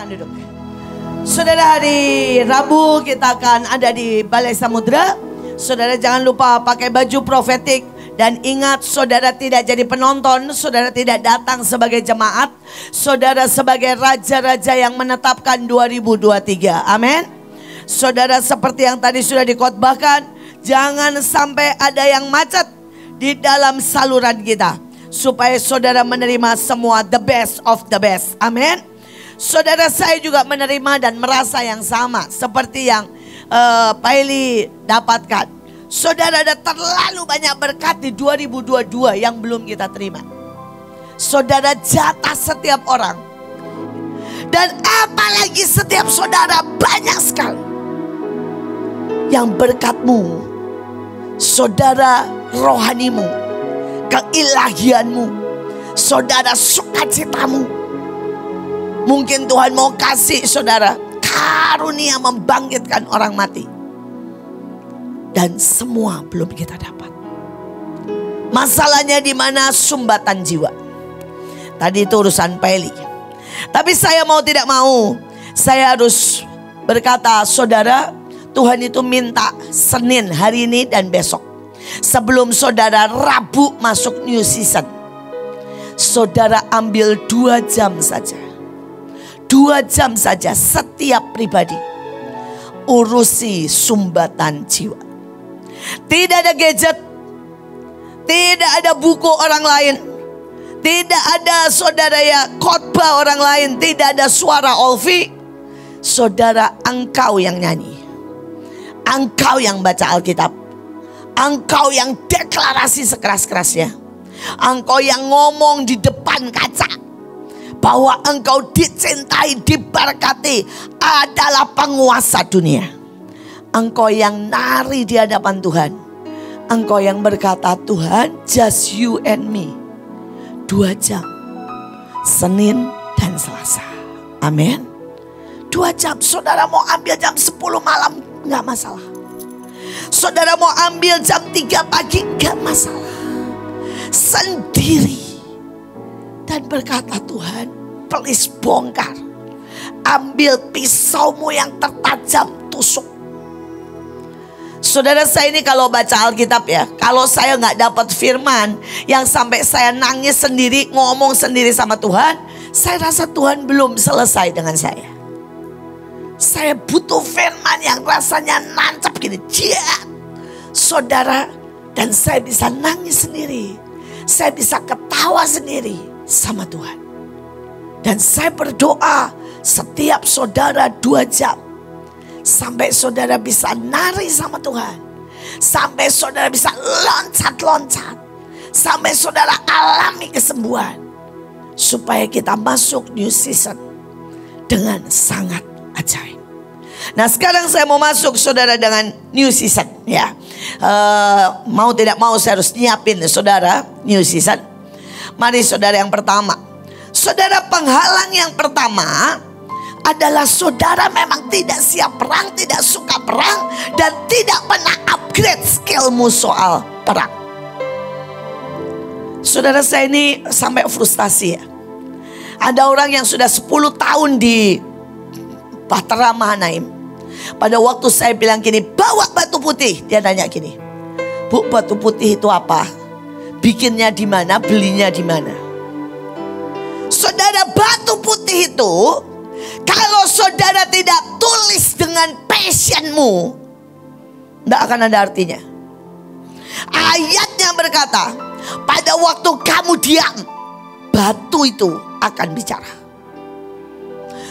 Silakan duduk. Saudara, hari Rabu kita akan ada di Balai Samudra. Saudara jangan lupa pakai baju profetik. Dan ingat, saudara tidak jadi penonton, saudara tidak datang sebagai jemaat. Saudara sebagai raja-raja yang menetapkan 2023. Amin. Saudara, seperti yang tadi sudah dikhotbahkan, jangan sampai ada yang macet di dalam saluran kita, supaya saudara menerima semua the best of the best. Amin. Saudara, saya juga menerima dan merasa yang sama seperti yang Pak Eli dapatkan. Saudara, ada terlalu banyak berkat di 2022 yang belum kita terima. Saudara, jatah setiap orang. Dan apalagi setiap saudara banyak sekali. Yang berkatmu, saudara, rohanimu, keilahianmu, saudara, sukacitamu. Mungkin Tuhan mau kasih saudara karunia membangkitkan orang mati. Dan semua belum kita dapat. Masalahnya di mana? Sumbatan jiwa. Tadi itu urusan Pak Eli. Tapi saya mau tidak mau, saya harus berkata, saudara, Tuhan itu minta Senin hari ini dan besok, sebelum saudara Rabu masuk new season, saudara ambil 2 jam saja. 2 jam saja setiap pribadi. Urusi sumbatan jiwa. Tidak ada gadget, tidak ada buku orang lain, tidak ada saudara ya khotbah orang lain, tidak ada suara Olvi. Saudara, engkau yang nyanyi, engkau yang baca Alkitab, engkau yang deklarasi sekeras-kerasnya, engkau yang ngomong di depan kaca bahwa engkau dicintai, diberkati, adalah penguasa dunia. Engkau yang nari di hadapan Tuhan. Engkau yang berkata, Tuhan, just you and me. 2 jam. Senin dan Selasa. Amin. 2 jam. Saudara mau ambil jam 10 malam, gak masalah. Saudara mau ambil jam 3 pagi, gak masalah. Sendiri. Dan berkata, Tuhan, please bongkar. Ambil pisaumu yang tertajam, tusuk. Saudara, saya ini kalau baca Alkitab ya, kalau saya nggak dapat firman yang sampai saya nangis sendiri, ngomong sendiri sama Tuhan, saya rasa Tuhan belum selesai dengan saya. Saya butuh firman yang rasanya nancap gini, jiat. Saudara, dan saya bisa nangis sendiri, saya bisa ketawa sendiri sama Tuhan. Dan saya berdoa setiap saudara 2 jam. Sampai saudara bisa nari sama Tuhan. Sampai saudara bisa loncat-loncat. Sampai saudara alami kesembuhan. Supaya kita masuk new season dengan sangat ajaib. Nah, sekarang saya mau masuk saudara dengan new season ya. Mau tidak mau saya harus nyiapin saudara new season. Mari saudara, yang pertama. Saudara, penghalang yang pertama adalah saudara memang tidak siap perang, tidak suka perang, dan tidak pernah upgrade skillmu soal perang. Saudara, saya ini sampai frustasi ya. Ada orang yang sudah 10 tahun di Bahtera Mahanaim. Pada waktu saya bilang gini, bawa batu putih, dia nanya gini, Bu, batu putih itu apa? Bikinnya di mana? Belinya di mana? Saudara, batu putih itu kalau saudara tidak tulis dengan passionmu, tidak akan ada artinya. Ayatnya berkata, pada waktu kamu diam, batu itu akan bicara.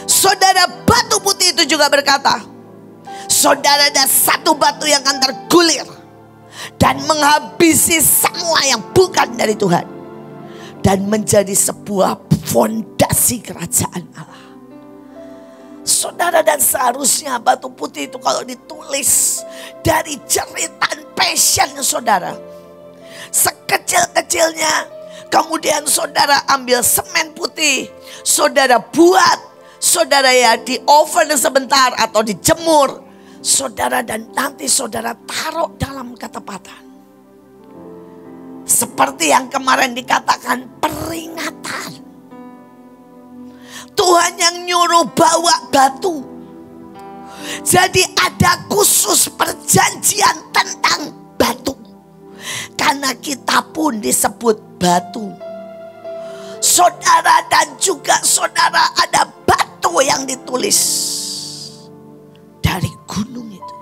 Saudara, batu putih itu juga berkata, saudara, ada satu batu yang akan tergulir dan menghabisi semua yang bukan dari Tuhan, dan menjadi sebuah fondasi kerajaan Allah. Saudara, dan seharusnya batu putih itu kalau ditulis dari jeritan passion saudara, sekecil-kecilnya, kemudian saudara ambil semen putih, saudara buat, saudara ya di oven sebentar atau dijemur, saudara, dan nanti saudara taruh dalam ketepatan. Seperti yang kemarin dikatakan, peringatan. Tuhan yang nyuruh bawa batu. Jadi ada khusus perjanjian tentang batu. Karena kita pun disebut batu. Saudara dan juga saudara, ada batu yang ditulis dari gunung itu.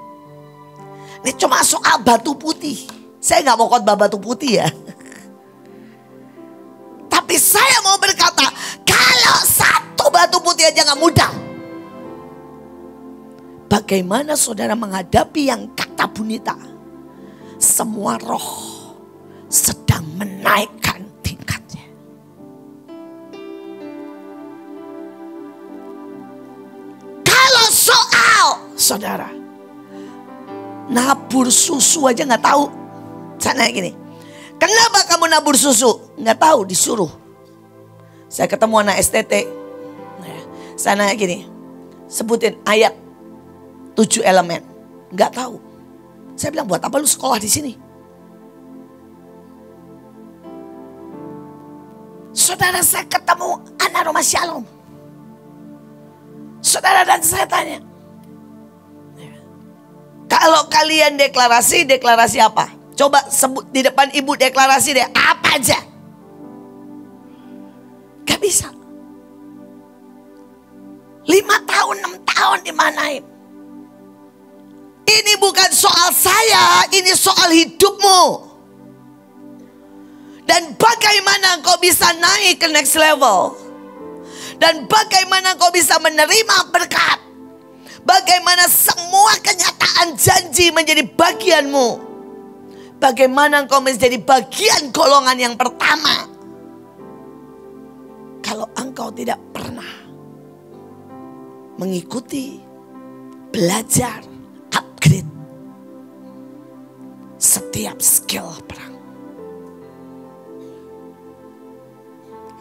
Ini cuma soal batu putih. Saya nggak mau khotbah batu putih ya. Tapi saya mau berkata, kalau satu batu putih aja nggak mudah, bagaimana saudara menghadapi yang kata Bunita? Semua roh sedang menaikkan tingkatnya. Kalau soal saudara nabur susu aja nggak tahu. Saya nanya gini, kenapa kamu nabur susu? Nggak tahu, disuruh. Saya ketemu anak STT. Saya nanya gini, sebutin ayat 7 elemen. Nggak tahu. Saya bilang, buat apa lu sekolah di sini? Saudara, saya ketemu anak Rumah Shalom. Saudara, dan saya tanya, kalau kalian deklarasi apa? Coba sebut di depan ibu, deklarasi deh apa aja. Gak bisa. 5 tahun, 6 tahun dimanain. Ini bukan soal saya, ini soal hidupmu. Dan bagaimana kau bisa naik ke next level. Dan bagaimana kau bisa menerima berkat. Bagaimana semua kenyataan janji menjadi bagianmu. Bagaimana engkau menjadi bagian golongan yang pertama. Kalau engkau tidak pernah mengikuti, belajar, upgrade setiap skill perang.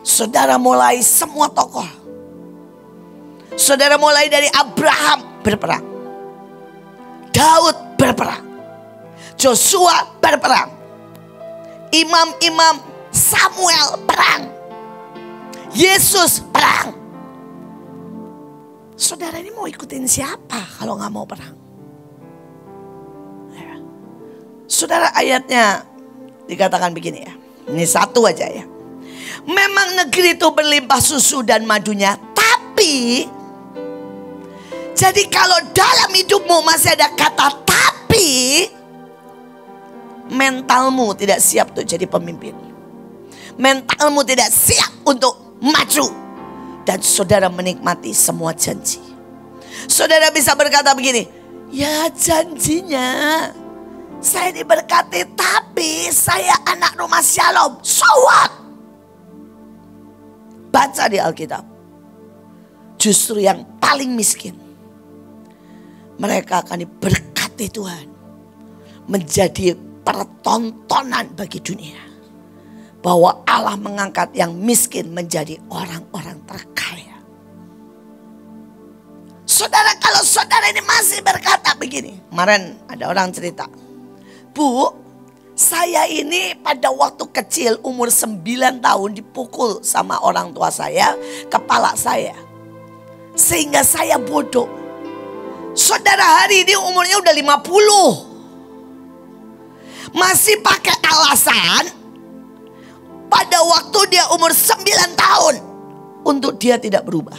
Saudara mulai semua tokoh. Saudara mulai dari Abraham berperang. Daud berperang. Joshua berperang. Imam-imam Samuel perang. Yesus perang. Saudara ini mau ikutin siapa kalau nggak mau perang? Ya. Saudara, ayatnya dikatakan begini ya. Ini satu aja ya. Memang negeri itu berlimpah susu dan madunya. Tapi, jadi kalau dalam hidupmu masih ada kata tapi, mentalmu tidak siap untuk jadi pemimpin. Mentalmu tidak siap untuk maju. Dan saudara menikmati semua janji. Saudara bisa berkata begini, ya janjinya saya diberkati, tapi saya anak Rumah Shalom. So what? Baca di Alkitab. Justru yang paling miskin, mereka akan diberkati Tuhan. Menjadi pertontonan bagi dunia. Bahwa Allah mengangkat yang miskin menjadi orang-orang terkaya. Saudara, kalau saudara ini masih berkata begini. Kemarin ada orang cerita, Bu, saya ini pada waktu kecil umur 9 tahun dipukul sama orang tua saya, kepala saya. Sehingga saya bodoh. Saudara, hari ini umurnya udah 50. Masih pakai alasan pada waktu dia umur 9 tahun untuk dia tidak berubah.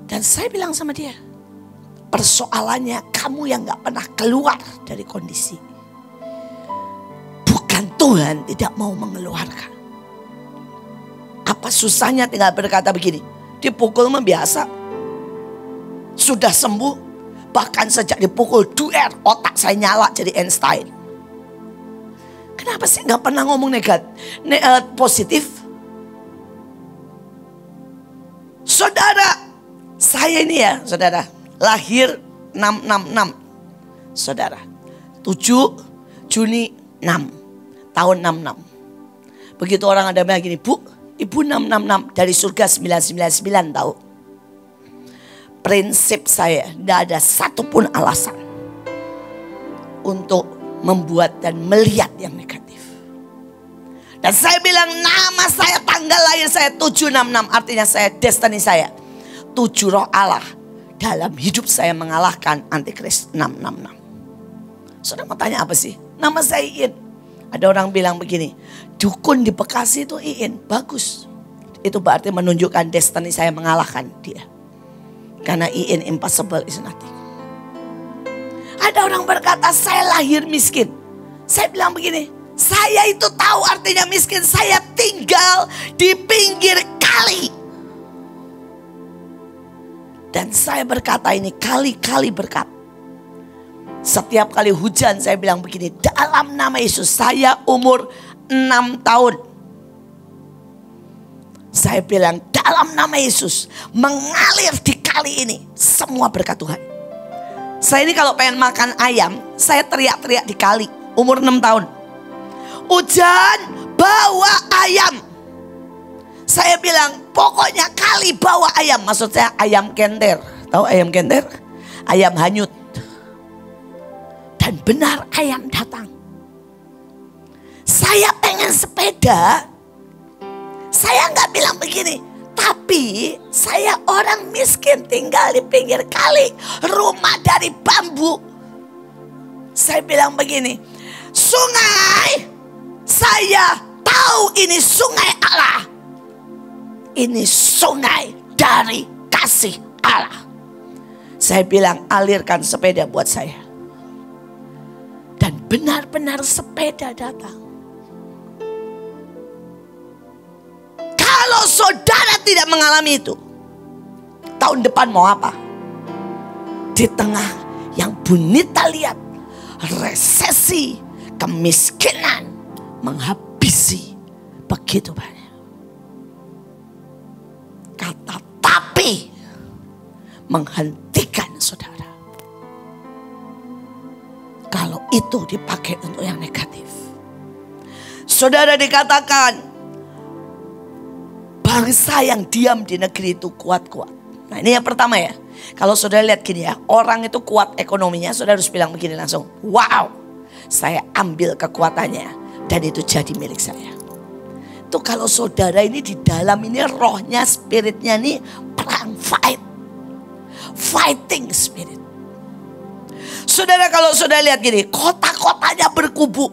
Dan saya bilang sama dia, persoalannya kamu yang gak pernah keluar dari kondisi. Bukan Tuhan tidak mau mengeluarkan. Apa susahnya tinggal berkata begini, dipukul mah biasa. Sudah sembuh. Bahkan sejak dipukul duer, otak saya nyala jadi Einstein. Kenapa sih gak pernah ngomong positif? Saudara, saya ini ya saudara, lahir 666. Saudara, 7 Juni 6, tahun 66. Begitu orang ada bilang gini, Bu, Ibu 666 dari surga 999 tahu. Prinsip saya, tidak ada satupun alasan untuk membuat dan melihat yang negatif. Dan saya bilang nama saya, tanggal lahir saya 766. Artinya saya, destiny saya 7 roh Allah dalam hidup saya mengalahkan antikris 666. Saudara mau tanya apa sih? Nama saya Iin. Ada orang bilang begini, dukun di Bekasi itu Iin, bagus. Itu berarti menunjukkan destiny saya mengalahkan dia. Karena Iin impossible is nothing. Ada orang berkata saya lahir miskin. Saya bilang begini, saya itu tahu artinya miskin. Saya tinggal di pinggir kali. Dan saya berkata ini kali-kali berkat. Setiap kali hujan saya bilang begini, dalam nama Yesus, saya umur 6 tahun. Saya bilang dalam nama Yesus, mengalir di kali ini semua berkat Tuhan. Saya ini kalau pengen makan ayam, saya teriak-teriak di kali, umur 6 tahun. Hujan, bawa ayam. Saya bilang pokoknya kali bawa ayam. Maksud saya ayam kenter. Tahu ayam kenter? Ayam hanyut. Dan benar ayam datang. Saya pengen sepeda. Saya nggak bilang begini. Tapi saya orang miskin tinggal di pinggir kali. Rumah dari bambu. Saya bilang begini. Sungai. Saya tahu ini sungai Allah. Ini sungai dari kasih Allah. Saya bilang alirkan sepeda buat saya. Dan benar-benar sepeda datang. Kalau saudara tidak mengalami itu, tahun depan mau apa? Di tengah yang Bunita lihat, resesi, kemiskinan menghabisi begitu banyak. Kata tapi menghentikan saudara. Kalau itu dipakai untuk yang negatif. Saudara dikatakan bangsa yang diam di negeri itu kuat-kuat. Nah ini yang pertama ya. Kalau saudara lihat gini ya. Orang itu kuat ekonominya. Saudara harus bilang begini langsung. Wow. Saya ambil kekuatannya. Dan itu jadi milik saya. Itu kalau saudara ini di dalam ini rohnya, spiritnya ini perang, fight. Fighting spirit. Saudara kalau saudara lihat gini, kota-kotanya berkubu.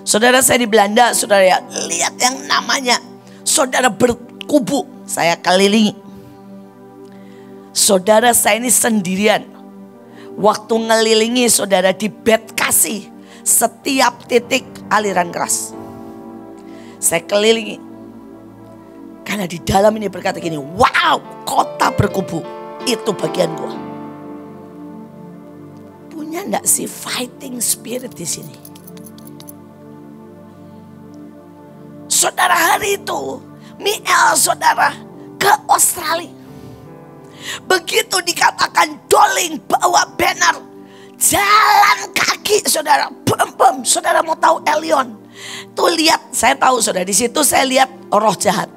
Saudara saya di Belanda, saudara ya, lihat yang namanya saudara berkubu. Saya kelilingi. Saudara saya ini sendirian. Waktu ngelilingi saudara di bed kasih. Setiap titik aliran keras. Saya kelilingi. Karena di dalam ini berkata gini, wow, kota berkubu. Itu bagian gua. Punya enggak sih fighting spirit di sini? Saudara hari itu, Miel saudara ke Australia. Begitu dikatakan Doling bawa banner, jalan kaki saudara, bum, saudara mau tahu Elion? Tuh lihat, saya tahu saudara di situ saya lihat roh jahat.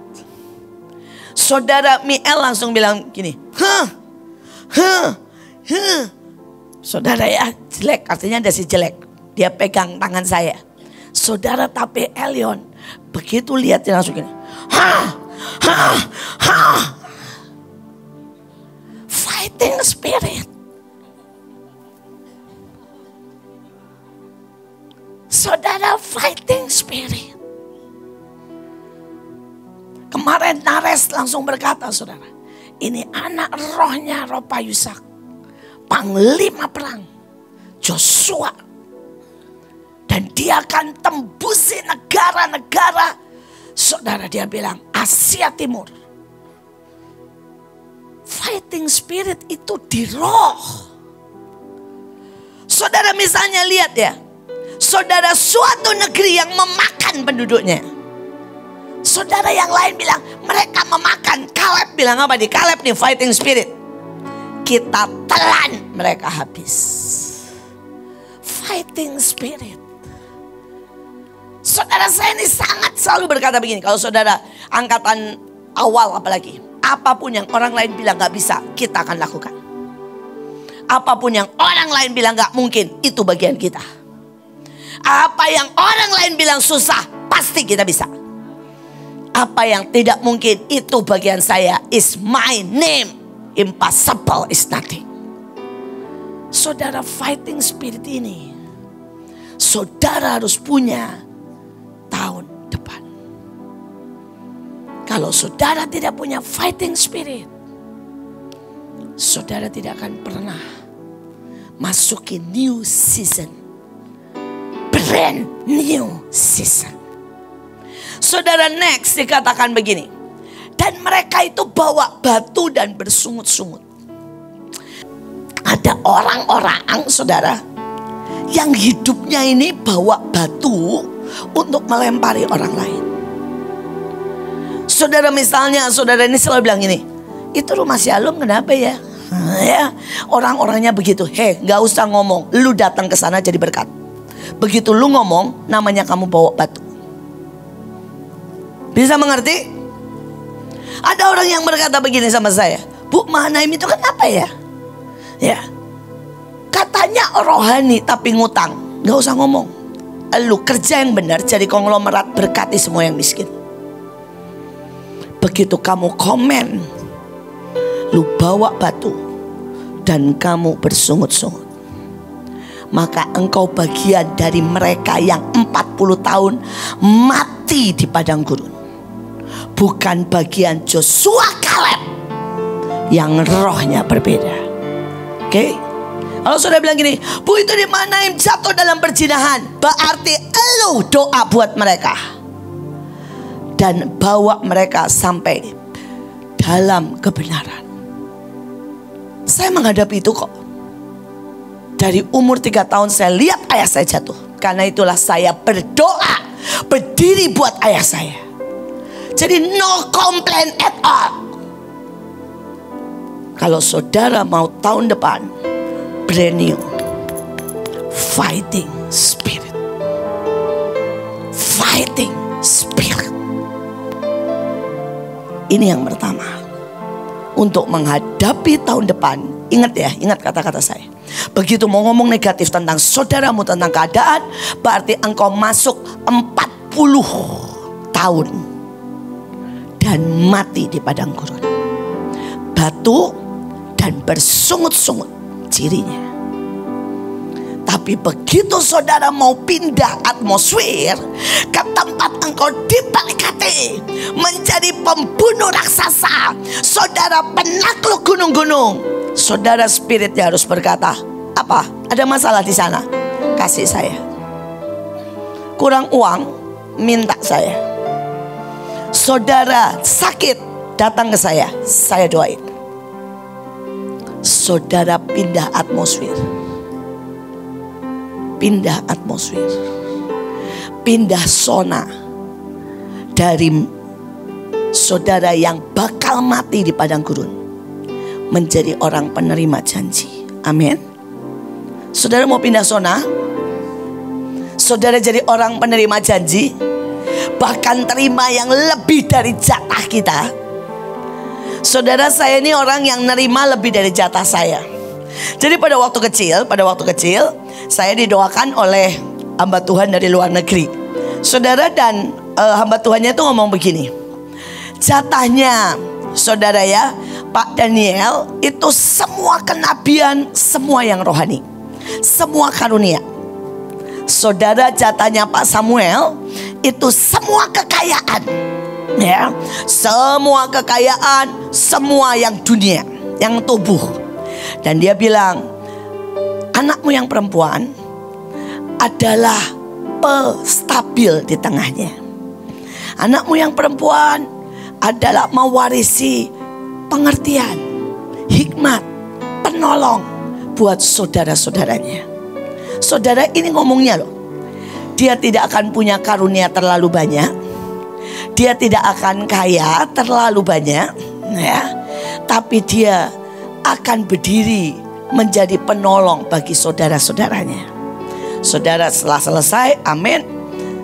Saudara Miel langsung bilang gini, saudara ya jelek, artinya ada si jelek. Dia pegang tangan saya. Saudara tapi Elion begitu lihat dia langsung gini, fighting spirit. Saudara fighting spirit. Kemarin Nares langsung berkata saudara, ini anak rohnya roh Payusak, panglima perang Joshua. Dan dia akan tembusi negara-negara. Saudara dia bilang Asia Timur. Fighting spirit itu di roh. Saudara misalnya lihat ya. Saudara suatu negeri yang memakan penduduknya. Saudara yang lain bilang mereka memakan. Kaleb bilang apa di Kaleb nih fighting spirit. Kita telan mereka habis. Fighting spirit. Saudara saya ini sangat selalu berkata begini. Kalau saudara angkatan awal apalagi. Apapun yang orang lain bilang gak bisa, kita akan lakukan. Apapun yang orang lain bilang gak mungkin, itu bagian kita. Apa yang orang lain bilang susah, pasti kita bisa. Apa yang tidak mungkin itu bagian saya. Is my name. Impossible is nothing. Saudara, fighting spirit ini saudara harus punya tahun depan. Kalau saudara tidak punya fighting spirit, saudara tidak akan pernah masukin new season. Brand new season. Saudara, next dikatakan begini. Dan mereka itu bawa batu dan bersungut-sungut. Ada orang-orang, saudara, yang hidupnya ini bawa batu untuk melempari orang lain. Saudara, misalnya saudara ini selalu bilang ini, itu rumah Shalom kenapa ya? Ya, orang-orangnya begitu. Gak usah ngomong, lu datang ke sana jadi berkat. Begitu lu ngomong, namanya kamu bawa batu. Bisa mengerti? Ada orang yang berkata begini sama saya, Bu, Mahanaim itu kenapa ya? Ya, katanya rohani tapi ngutang. Gak usah ngomong. Lu kerja yang benar, jadi konglomerat, berkati semua yang miskin. Begitu kamu komen, lu bawa batu dan kamu bersungut-sungut, maka engkau bagian dari mereka yang 40 tahun mati di padang gurun. Bukan bagian Joshua Kaleb yang rohnya berbeda. Oke? Kalau saudara bilang gini, Bu, itu di mana yang jatuh dalam perzinahan, berarti elu doa buat mereka dan bawa mereka sampai dalam kebenaran. Saya menghadapi itu kok. Dari umur 3 tahun saya lihat ayah saya jatuh. Karena itulah saya berdoa, berdiri buat ayah saya. Jadi no complain at all. Kalau saudara mau tahun depan brand new fighting spirit. Fighting spirit. Ini yang pertama. Untuk menghadapi tahun depan, ingat ya, ingat kata-kata saya. Begitu mau ngomong negatif tentang saudaramu, tentang keadaan, berarti engkau masuk 40 tahun dan mati di padang gurun. Batu dan bersungut-sungut cirinya. Tapi begitu saudara mau pindah atmosfer ke tempat engkau diberkati menjadi pembunuh raksasa, saudara penakluk gunung-gunung, saudara spiritnya harus berkata, apa? Ada masalah di sana? Kasih saya. Kurang uang? Minta saya. Saudara sakit? Datang ke saya doain. Saudara pindah atmosfer. Pindah atmosfer. Pindah zona. Dari saudara yang bakal mati di padang gurun menjadi orang penerima janji. Amin. Saudara mau pindah zona? Saudara jadi orang penerima janji, bahkan terima yang lebih dari jatah kita. Saudara, saya ini orang yang nerima lebih dari jatah saya. Jadi pada waktu kecil saya didoakan oleh hamba Tuhan dari luar negeri. Saudara, dan hamba Tuhannya itu ngomong begini, jatahnya saudara ya, Pak Daniel, itu semua kenabian, semua yang rohani, semua karunia. Saudara, jatahnya Pak Samuel itu semua kekayaan, ya, semua kekayaan, semua yang dunia, yang tubuh. Dan dia bilang, anakmu yang perempuan adalah stabil di tengahnya. Anakmu yang perempuan adalah mewarisi pengertian, hikmat, penolong buat saudara-saudaranya. Saudara, ini ngomongnya loh. Dia tidak akan punya karunia terlalu banyak. Dia tidak akan kaya terlalu banyak, ya. Tapi dia akan berdiri menjadi penolong bagi saudara-saudaranya. Saudara, setelah selesai, amin,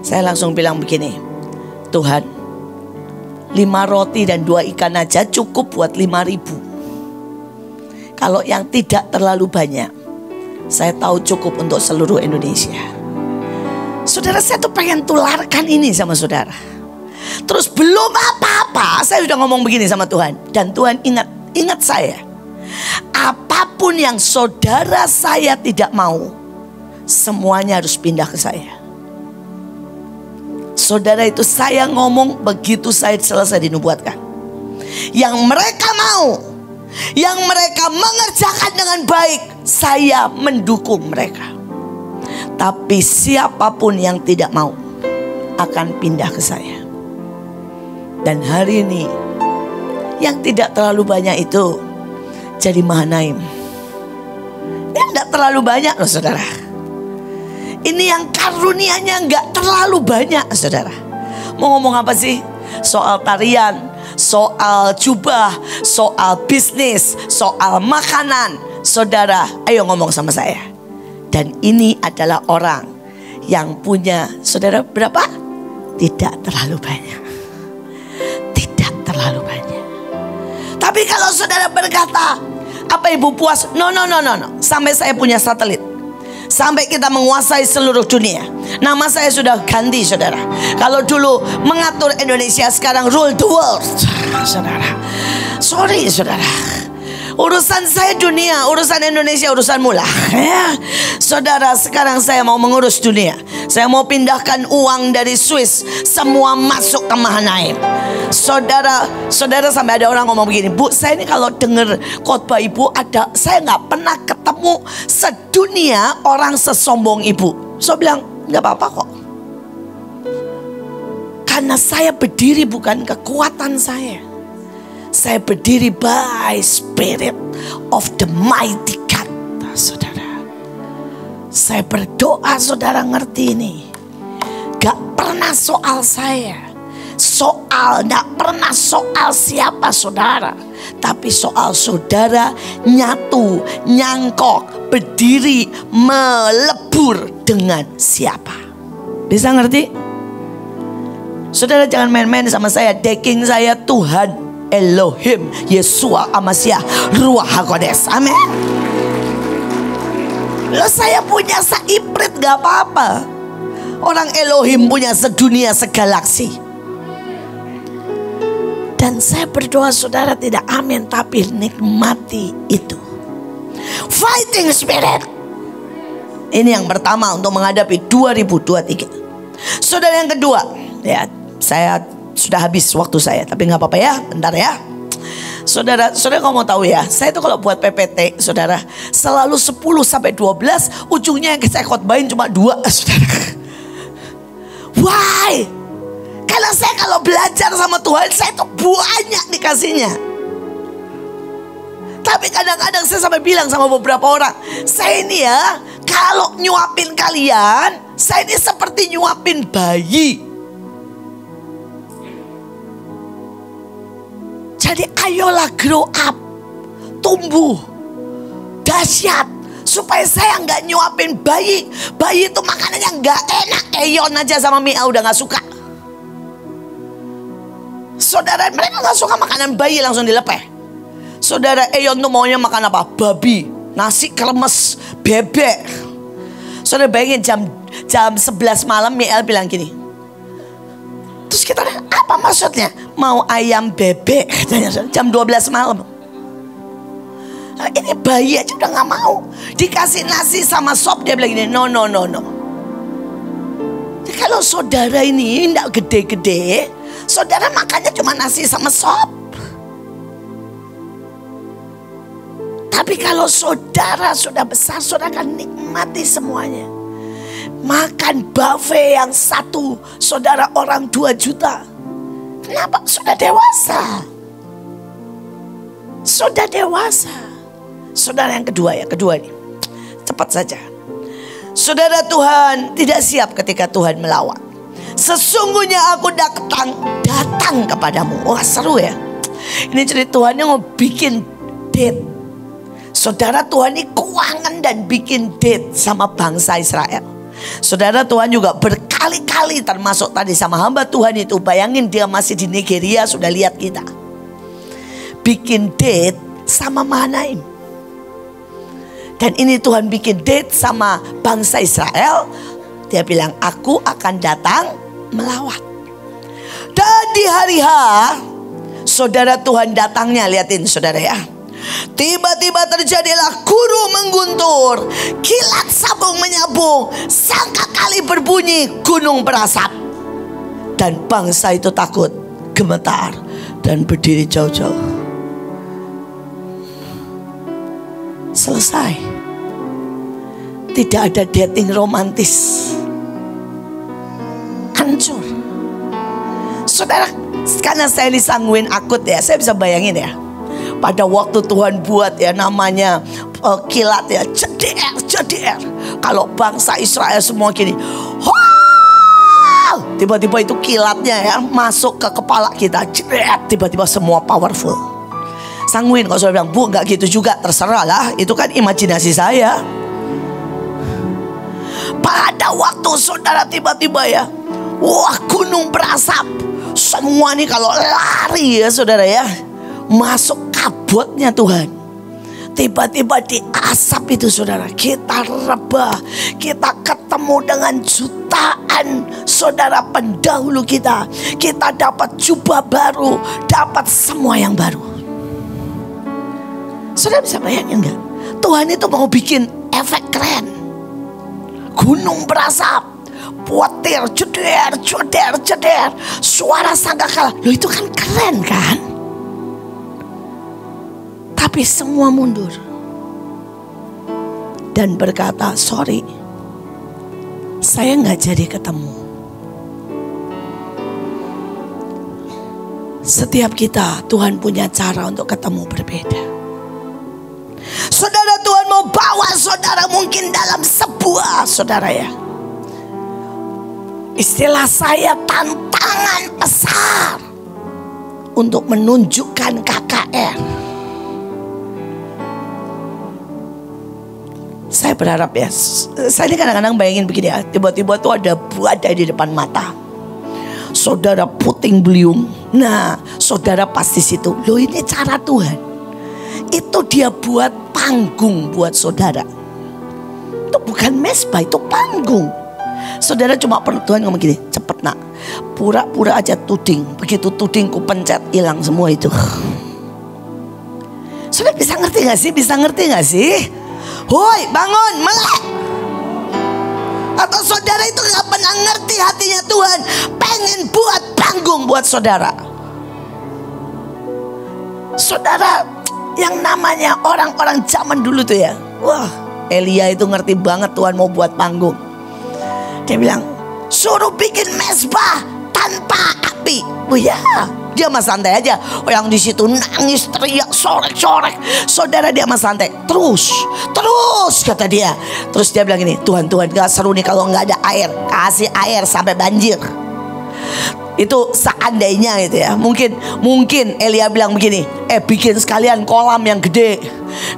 saya langsung bilang begini, Tuhan, 5 roti dan 2 ikan aja cukup buat 5.000. Kalau yang tidak terlalu banyak, saya tahu cukup untuk seluruh Indonesia. Saudara, saya tuh pengen tularkan ini sama saudara. Terus belum apa-apa saya sudah ngomong begini sama Tuhan. Dan Tuhan ingat saya. Apapun yang saudara saya tidak mau, semuanya harus pindah ke saya. Saudara, itu saya ngomong begitu saya selesai dinubuatkan. Yang mereka mau, yang mereka mengerjakan dengan baik, saya mendukung mereka. Tapi siapapun yang tidak mau akan pindah ke saya. Dan hari ini yang tidak terlalu banyak itu jadi Mahanaim. Yang tidak terlalu banyak loh saudara. Ini yang karunianya nggak terlalu banyak saudara. Mau ngomong apa sih? Soal tarian, soal jubah, soal bisnis, soal makanan. Saudara, ayo ngomong sama saya. Dan ini adalah orang yang punya, saudara, berapa? Tidak terlalu banyak. Tidak terlalu banyak. Tapi kalau saudara berkata, apa ibu puas? No. Sampai saya punya satelit. Sampai kita menguasai seluruh dunia. Nama saya sudah ganti saudara. Kalau dulu mengatur Indonesia, sekarang rule the world. Saudara, sorry saudara. Urusan saya dunia, urusan Indonesia urusanmu lah ya. Saudara, sekarang saya mau mengurus dunia. Saya mau pindahkan uang dari Swiss, semua masuk ke Mahanaim. Saudara sampai ada orang ngomong begini, Bu, saya ini kalau dengar khotbah ibu ada, saya nggak pernah ketemu sedunia orang sesombong ibu. Saya bilang nggak apa-apa kok. Karena saya berdiri bukan kekuatan saya. Saya berdiri by Spirit of the Mighty God, saudara. Saya berdoa saudara ngerti ini. Gak pernah soal saya. Gak pernah soal siapa saudara. Tapi soal saudara nyatu, nyangkok, berdiri, melebur dengan siapa. Bisa ngerti? Saudara jangan main-main sama saya. Deking saya Tuhan Elohim, Yeshua Amasyah, Ruach HaKodes. Amin. Loh, saya punya seiprit gak apa-apa. Orang Elohim punya sedunia, segalaksi. Dan saya berdoa saudara tidak amin, tapi nikmati itu. Fighting spirit. Ini yang pertama untuk menghadapi 2023. Saudara, yang kedua, ya saya sudah habis waktu saya, tapi nggak apa-apa ya, bentar ya. Saudara kalau mau tahu ya, saya tuh kalau buat PPT, saudara, selalu 10 sampai 12, ujungnya yang saya khotbahin cuma 2, saudara. Why? Karena saya kalau belajar sama Tuhan, saya tuh banyak dikasihnya. Tapi kadang-kadang saya sampai bilang sama beberapa orang, saya ini ya, kalau nyuapin kalian, saya ini seperti nyuapin bayi. Jadi ayolah grow up, tumbuh, dahsyat, supaya saya nggak nyuapin bayi. Bayi itu makanannya nggak enak, Eyon aja sama Mia udah nggak suka. Saudara, mereka nggak suka makanan bayi langsung dilepeh. Saudara, Eyon tuh maunya makan apa? Babi, nasi kremes, bebek. Saudara bayangin jam 11 malam Mia bilang gini. Terus kita tanya, apa maksudnya? Mau ayam bebek katanya jam 12 malam. Nah, ini bayi aja udah gak mau. Dikasih nasi sama sop dia bilang gini, no. Jadi kalau saudara ini gak gede-gede, saudara makannya cuma nasi sama sop. Tapi kalau saudara sudah besar, saudara akan nikmati semuanya. Makan buffet yang satu, saudara, orang 2 juta. Kenapa? Sudah dewasa. Sudah dewasa. Saudara, yang kedua nih. Cepat saja. Saudara, Tuhan tidak siap ketika Tuhan melawat. Sesungguhnya aku datang kepadamu. Wah, seru ya. Ini cerita Tuhan yang mau bikin date. Saudara, Tuhan ini keuangan dan bikin date sama bangsa Israel. Saudara, Tuhan juga berkali-kali, termasuk tadi sama hamba Tuhan itu. Bayangin dia masih di Nigeria, sudah lihat kita bikin date sama Mahanaim. Dan ini Tuhan bikin date sama bangsa Israel. Dia bilang, aku akan datang melawat. Dan di hari H, saudara, Tuhan datangnya, lihatin saudara ya. Tiba-tiba terjadilah gunung mengguntur, kilat sabung menyabung, sangkakali berbunyi, gunung berasap. Dan bangsa itu takut, gemetar, dan berdiri jauh-jauh. Selesai. Tidak ada dating romantis. Hancur. Saudara, karena saya disangguin akut ya, saya bisa bayangin ya. Pada waktu Tuhan buat ya namanya kilat ya, ceder. Kalau bangsa Israel semua gini, wow! Tiba-tiba itu kilatnya ya masuk ke kepala kita, tiba-tiba semua powerful. Sangguin kalau saudara bilang, bu nggak gitu juga, terserah lah, itu kan imajinasi saya. Pada waktu saudara tiba-tiba ya, wah gunung berasap, semua nih kalau lari ya saudara ya, masuk kabutnya Tuhan. Tiba-tiba di asap itu saudara, kita rebah, kita ketemu dengan jutaan saudara pendahulu kita. Kita dapat jubah baru, dapat semua yang baru. Saudara bisa bayangin gak? Tuhan itu mau bikin efek keren. Gunung berasap, petir, ceder, suara sangkakala. Loh itu kan keren kan? Tapi semua mundur dan berkata, sorry, saya nggak jadi ketemu. Setiap kita, Tuhan punya cara untuk ketemu berbeda. Saudara, Tuhan mau bawa saudara mungkin dalam sebuah, saudara ya, istilah saya tantangan besar untuk menunjukkan KKR. Saya berharap ya, saya ini kadang-kadang bayangin begini ya, tiba-tiba tuh ada badai di depan mata. Saudara puting beliung. Nah, saudara pasti situ. Loh ini cara Tuhan. Itu dia buat panggung buat saudara. Itu bukan mesbah, itu panggung. Saudara cuma perlu Tuhan ngomong gini, cepet nak, pura-pura aja tuding. Begitu tuding ku pencet, hilang semua itu. Saudara bisa ngerti gak sih? Bisa ngerti gak sih? Hoi, bangun, melek. Atau saudara itu gak pernah ngerti hatinya Tuhan, pengen buat panggung buat saudara. Saudara, yang namanya orang-orang zaman dulu tuh ya, wah, Elia itu ngerti banget Tuhan mau buat panggung. Dia bilang, suruh bikin mesbah tanpa api. Oh ya, dia mah santai aja. Yang di situ nangis, teriak, sorek-sorek. Saudara, dia mah santai. Terus kata dia. Terus dia bilang gini, Tuhan gak seru nih kalau gak ada air. Kasih air sampai banjir. Itu seandainya gitu ya. Mungkin Elia bilang begini, bikin sekalian kolam yang gede,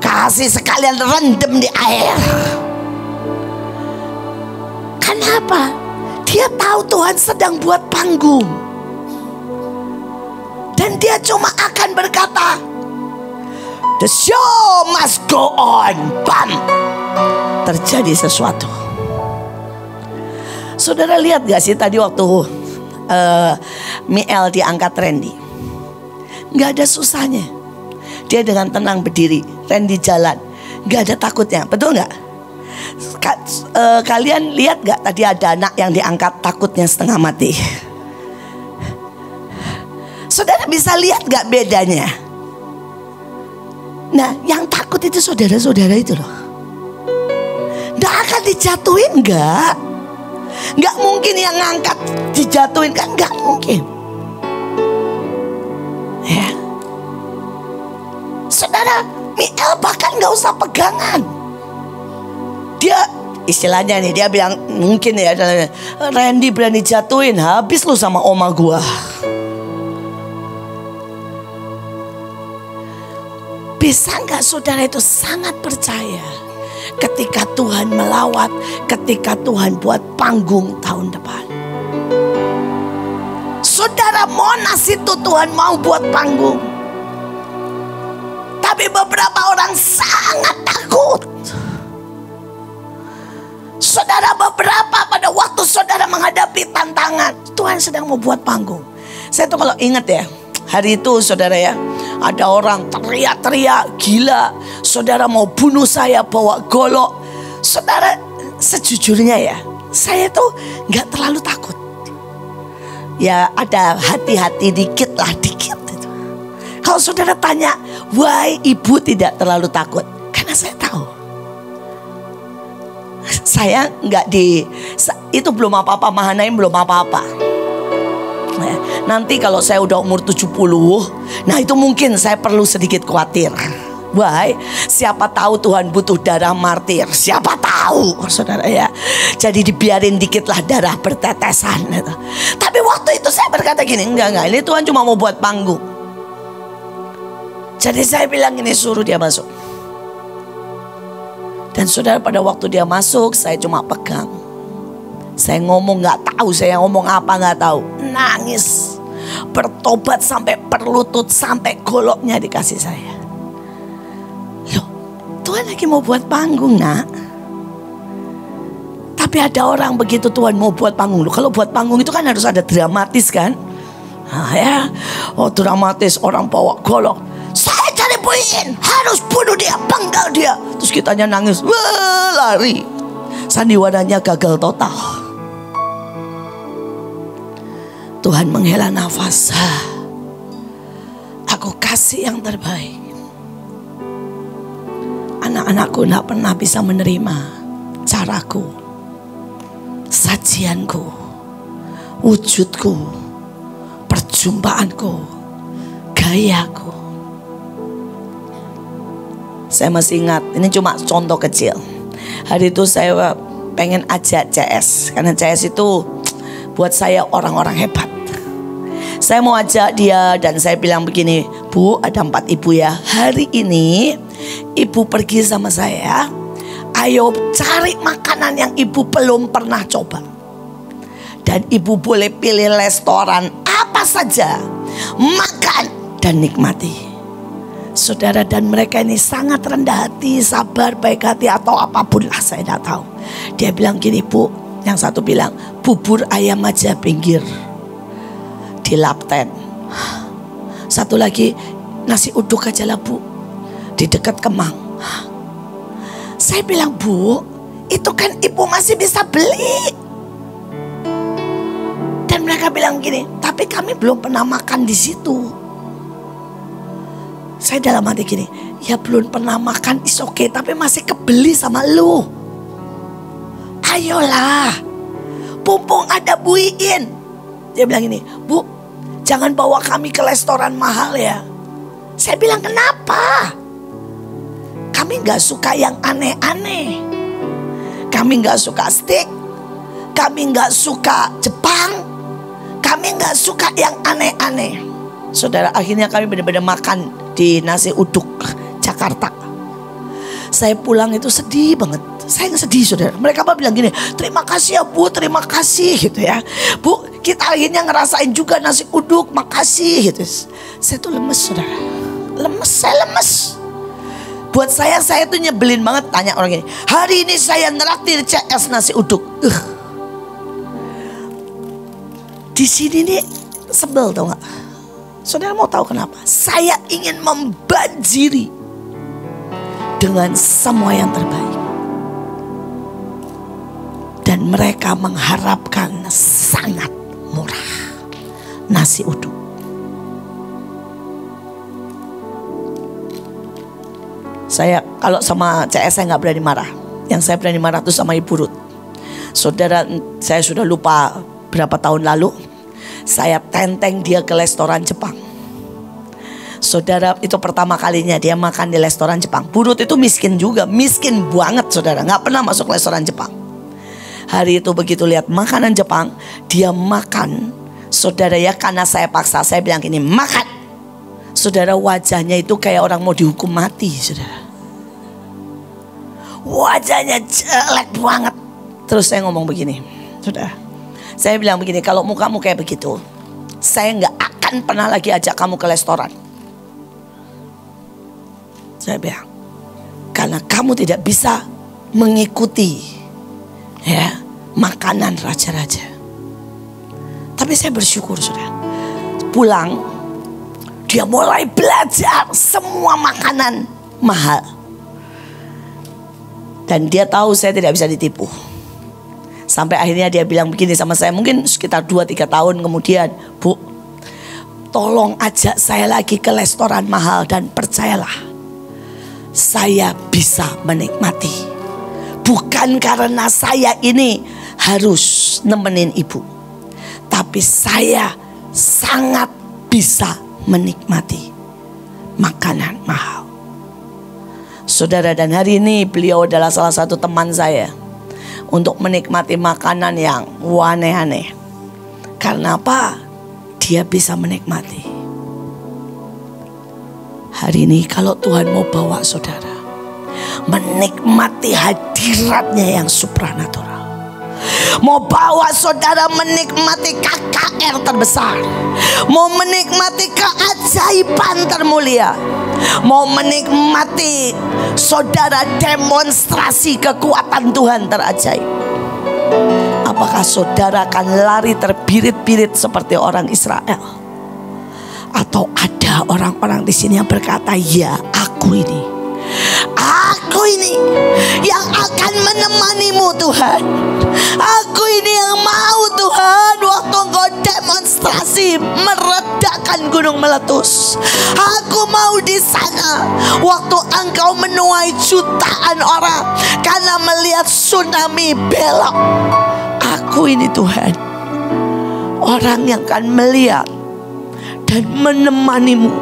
kasih sekalian rendem di air. Kenapa? Dia tahu Tuhan sedang buat panggung. Dan dia cuma akan berkata, the show must go on. Bam! Terjadi sesuatu. Saudara lihat gak sih tadi waktu Miel diangkat Randy, gak ada susahnya. Dia dengan tenang berdiri, Randy jalan, gak ada takutnya, betul gak? Kalian lihat gak tadi ada anak yang diangkat takutnya setengah mati? Saudara bisa lihat gak bedanya? Nah, yang takut itu saudara-saudara itu loh. Gak akan dijatuhin gak? Gak mungkin yang ngangkat dijatuhin kan, gak mungkin. Ya. Saudara, Miel bahkan gak usah pegangan. Dia istilahnya nih, dia bilang mungkin ya, Randy berani jatuhin, habis lu sama oma gua. Bisa gak saudara itu sangat percaya ketika Tuhan melawat, ketika Tuhan buat panggung tahun depan. Saudara, Monas itu Tuhan mau buat panggung. Tapi beberapa orang sangat takut. Saudara, beberapa pada waktu saudara menghadapi tantangan, Tuhan sedang mau buat panggung. Saya tuh kalau ingat ya, hari itu saudara ya, ada orang teriak-teriak gila, saudara mau bunuh saya bawa golok. Saudara, sejujurnya ya, saya tuh gak terlalu takut. Ya ada hati-hati dikit lah, dikit itu. Kalau saudara tanya, why ibu tidak terlalu takut? Karena saya tahu, saya nggak itu belum apa-apa, Mahanaim belum apa-apa. Nanti kalau saya udah umur 70, nah itu mungkin saya perlu sedikit khawatir. Why? Siapa tahu Tuhan butuh darah martir. Siapa tahu, saudara ya. Jadi dibiarin dikit lah darah bertetesan gitu. Tapi waktu itu saya berkata gini, enggak, ini Tuhan cuma mau buat panggung. Jadi saya bilang ini, suruh dia masuk. Dan saudara, pada waktu dia masuk, saya cuma pegang. Saya ngomong gak tahu, saya ngomong apa gak tahu. Nangis, bertobat sampai perlutut, sampai goloknya dikasih saya. Loh, Tuhan lagi mau buat panggung, nak. Tapi ada orang begitu Tuhan mau buat panggung. Loh, kalau buat panggung itu kan harus ada dramatis kan. Nah, ya, oh dramatis, orang bawa golok. Saya cari buin, harus bunuh dia, penggal dia. Terus kitanya nangis, wah, lari. Sandiwaranya gagal total. Tuhan menghela nafas. Aku kasih yang terbaik. Anak-anakku tidak pernah bisa menerima caraku, sajianku, wujudku, perjumpaanku, gayaku. Saya masih ingat, ini cuma contoh kecil. Hari itu saya pengen ajak CS, karena CS itu buat saya orang-orang hebat. Saya mau ajak dia dan saya bilang begini, Bu, ada 4 ibu ya. Hari ini ibu pergi sama saya. Ayo cari makanan yang ibu belum pernah coba. Dan ibu boleh pilih restoran apa saja. Makan dan nikmati. Saudara, dan mereka ini sangat rendah hati, sabar, baik hati atau apapun lah, saya tidak tahu. Dia bilang gini, Bu, yang satu bilang, bubur ayam aja pinggir di Lapten. Satu lagi, nasi uduk aja lah, Bu, di dekat Kemang. Saya bilang, Bu, itu kan ibu masih bisa beli. Dan mereka bilang gini, tapi kami belum pernah makan di situ. Saya dalam hati gini, ya belum pernah makan is okay, tapi masih kebeli sama lu. Ayolah, pumpung ada buiin. Dia bilang gini, Bu, jangan bawa kami ke restoran mahal ya. Saya bilang, kenapa? Kami gak suka yang aneh-aneh. Kami gak suka steak. Kami gak suka Jepang. Kami gak suka yang aneh-aneh. Saudara, akhirnya kami benar-benar makan di nasi uduk Jakarta. Saya pulang itu sedih banget. Saya sedih, saudara. Mereka bilang gini, terima kasih ya Bu, terima kasih gitu ya. Bu, kita akhirnya ngerasain juga nasi uduk, makasih gitu. Saya tuh lemes, saudara. Lemes, saya lemes. Buat saya tuh nyebelin banget tanya orang gini, hari ini saya neraktir CS nasi uduk. Di sini nih sebel, tau gak? Saudara mau tahu kenapa? Saya ingin membanjiri dengan semua yang terbaik. Dan mereka mengharapkan sangat murah. Nasi uduk. Saya kalau sama CS saya nggak berani marah. Yang saya berani marah itu sama Ibu Ruth. Saudara, saya sudah lupa berapa tahun lalu. Saya tenteng dia ke restoran Jepang. Saudara, itu pertama kalinya dia makan di restoran Jepang. Bu Ruth itu miskin juga, miskin banget saudara, nggak pernah masuk restoran Jepang. Hari itu begitu lihat makanan Jepang, dia makan. Saudara ya, karena saya paksa, saya bilang gini, makan. Saudara, wajahnya itu kayak orang mau dihukum mati, saudara. Wajahnya jelek banget. Terus saya ngomong begini, saudara. Saya bilang begini, kalau mukamu kayak begitu, saya nggak akan pernah lagi ajak kamu ke restoran. Saya bilang, karena kamu tidak bisa mengikuti ya makanan raja-raja. Tapi saya bersyukur sudah. Pulang, dia mulai belajar semua makanan mahal. Dan dia tahu saya tidak bisa ditipu. Sampai akhirnya dia bilang begini sama saya, mungkin sekitar 2-3 tahun kemudian, Bu, tolong ajak saya lagi ke restoran mahal dan percayalah, saya bisa menikmati. Bukan karena saya ini harus nemenin ibu, tapi saya sangat bisa menikmati makanan mahal. Saudara, dan hari ini beliau adalah salah satu teman saya untuk menikmati makanan yang aneh-aneh. Karena apa? Dia bisa menikmati. Hari ini kalau Tuhan mau bawa saudara menikmati hadiratnya yang supranatural, mau bawa saudara menikmati KKR terbesar, mau menikmati keajaiban termulia, mau menikmati saudara demonstrasi kekuatan Tuhan terajaib, apakah saudara akan lari terbirit-birit seperti orang Israel? Atau ada orang-orang di sini yang berkata, ya aku ini yang akan menemanimu Tuhan. Aku ini yang mau Tuhan, waktu Engkau demonstrasi meredakan gunung meletus, aku mau di sana. Waktu Engkau menuai jutaan orang karena melihat tsunami belok, aku ini Tuhan, orang yang akan melihat dan menemanimu.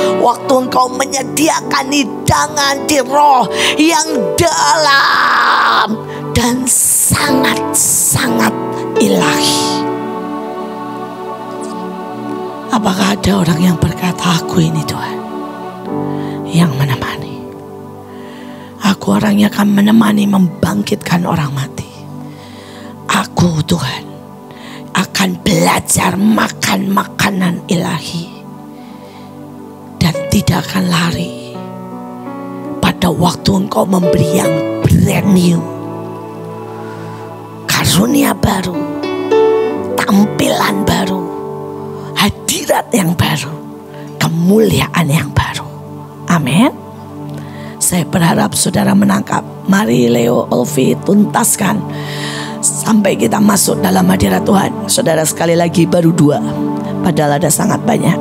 Waktu Engkau menyediakan hidangan di roh yang dalam dan sangat-sangat ilahi. Apakah ada orang yang berkata, aku ini Tuhan yang menemani. Aku orang yang akan menemani membangkitkan orang mati. Aku Tuhan akan belajar makan makanan ilahi dan tidak akan lari pada waktu Engkau memberi yang brand new, karunia baru, tampilan baru, hadirat yang baru, kemuliaan yang baru. Amin. Saya berharap saudara menangkap. Mari Leo, Olvi, tuntaskan sampai kita masuk dalam hadirat Tuhan. Saudara, sekali lagi baru 2, padahal ada sangat banyak.